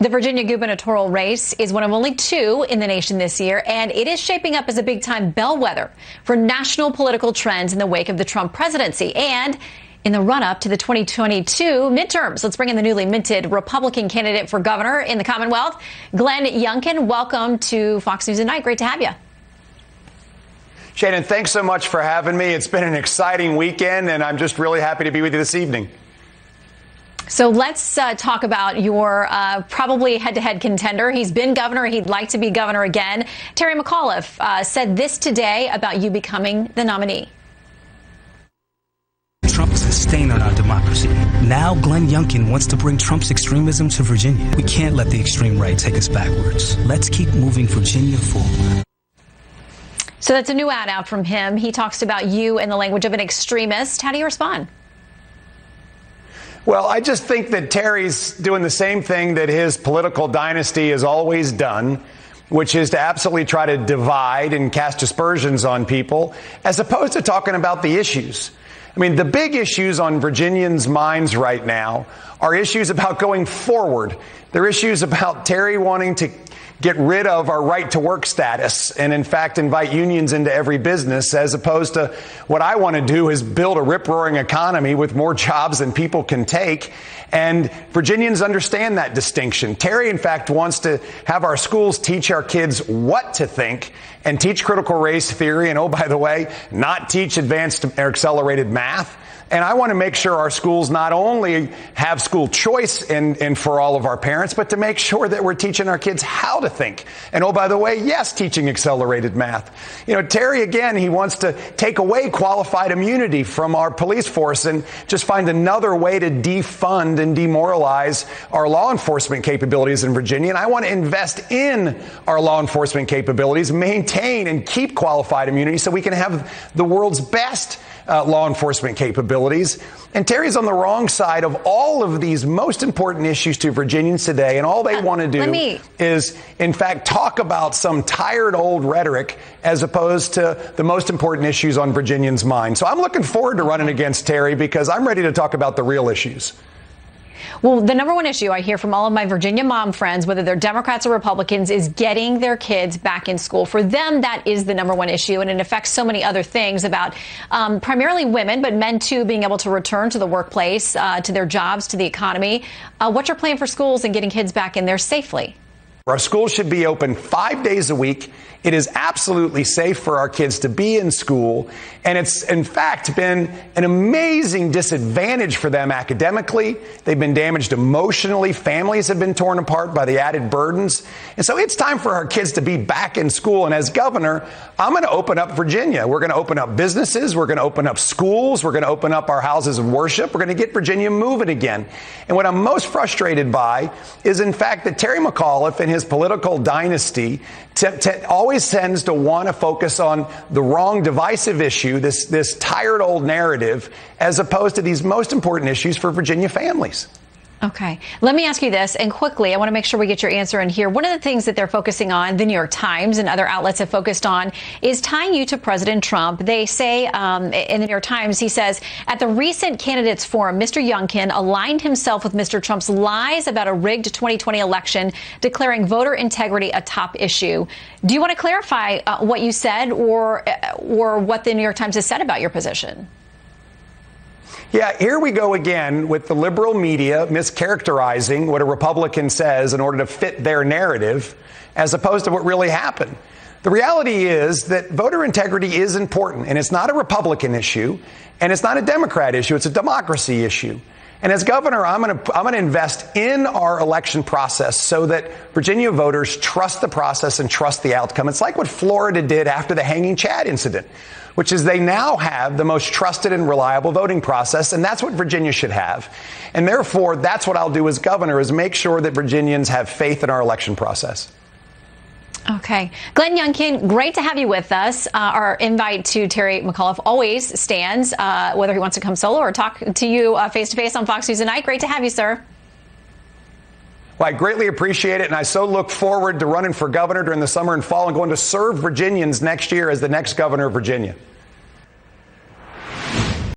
The Virginia gubernatorial race is one of only two in the nation this year, and it is shaping up as a big-time bellwether for national political trends in the wake of the Trump presidency and in the run-up to the 2022 midterms. Let's bring in the newly minted Republican candidate for governor in the Commonwealth, Glenn Youngkin. Welcome to Fox News at Night. Great to have you. Shannon, thanks so much for having me. It's been an exciting weekend, and I'm just really happy to be with you this evening. So let's talk about your probably head-to-head contender. He's been governor. He'd like to be governor again. Terry McAuliffe said this today about you becoming the nominee. Trump is a stain on our democracy. Now Glenn Youngkin wants to bring Trump's extremism to Virginia. We can't let the extreme right take us backwards. Let's keep moving Virginia forward. So that's a new ad out from him. He talks about you in the language of an extremist. How do you respond? Well, I just think that Terry's doing the same thing that his political dynasty has always done, which is to absolutely try to divide and cast aspersions on people, as opposed to talking about the issues. I mean, the big issues on Virginians' minds right now are issues about going forward. They're issues about Terry wanting to get rid of our right to work status and, in fact, invite unions into every business, as opposed to what I want to do is build a rip-roaring economy with more jobs than people can take. And Virginians understand that distinction. Terry, in fact, wants to have our schools teach our kids what to think and teach critical race theory and, oh, by the way, not teach advanced or accelerated math. And I want to make sure our schools not only have school choice and for all of our parents, but to make sure that we're teaching our kids how to think. And oh, by the way, yes, teaching accelerated math. You know, Terry, again, he wants to take away qualified immunity from our police force and just find another way to defund and demoralize our law enforcement capabilities in Virginia. And I want to invest in our law enforcement capabilities, maintain and keep qualified immunity so we can have the world's best law enforcement capabilities. And Terry's on the wrong side of all of these most important issues to Virginians today. And all they want to do is, in fact, talk about some tired old rhetoric as opposed to the most important issues on Virginians' minds. So I'm looking forward to running against Terry because I'm ready to talk about the real issues. Well, the number one issue I hear from all of my Virginia mom friends, whether they're Democrats or Republicans, is getting their kids back in school. For them, that is the number one issue, and it affects so many other things about primarily women, but men too, being able to return to the workplace, to their jobs, to the economy. What's your plan for schools and getting kids back in there safely? Our schools should be open 5 days a week. It is absolutely safe for our kids to be in school. And it's, in fact, been an amazing disadvantage for them academically. They've been damaged emotionally. Families have been torn apart by the added burdens. And so it's time for our kids to be back in school. And as governor, I'm going to open up Virginia. We're going to open up businesses. We're going to open up schools. We're going to open up our houses of worship. We're going to get Virginia moving again. And what I'm most frustrated by is, in fact, that Terry McAuliffe and his political dynasty always tends to want to focus on the wrong divisive issue, this tired old narrative, as opposed to these most important issues for Virginia families. Okay. Let me ask you this, and quickly, I want to make sure we get your answer in here. One of the things that they're focusing on, the New York Times and other outlets have focused on, is tying you to President Trump. They say in the New York Times, he says, at the recent candidates forum, Mr. Youngkin aligned himself with Mr. Trump's lies about a rigged 2020 election, declaring voter integrity a top issue. Do you want to clarify what you said or what the New York Times has said about your position? Yeah, here we go again with the liberal media mischaracterizing what a Republican says in order to fit their narrative, as opposed to what really happened. The reality is that voter integrity is important, and it's not a Republican issue, and it's not a Democrat issue. It's a democracy issue. And as governor, I'm going to invest in our election process so that Virginia voters trust the process and trust the outcome. It's like what Florida did after the hanging Chad incident, which is they now have the most trusted and reliable voting process, and that's what Virginia should have. And therefore, that's what I'll do as governor, is make sure that Virginians have faith in our election process. Okay. Glenn Youngkin, great to have you with us. Our invite to Terry McAuliffe always stands, whether he wants to come solo or talk to you face-to-face on Fox News tonight. Great to have you, sir. Well, I greatly appreciate it, and I so look forward to running for governor during the summer and fall and going to serve Virginians next year as the next governor of Virginia.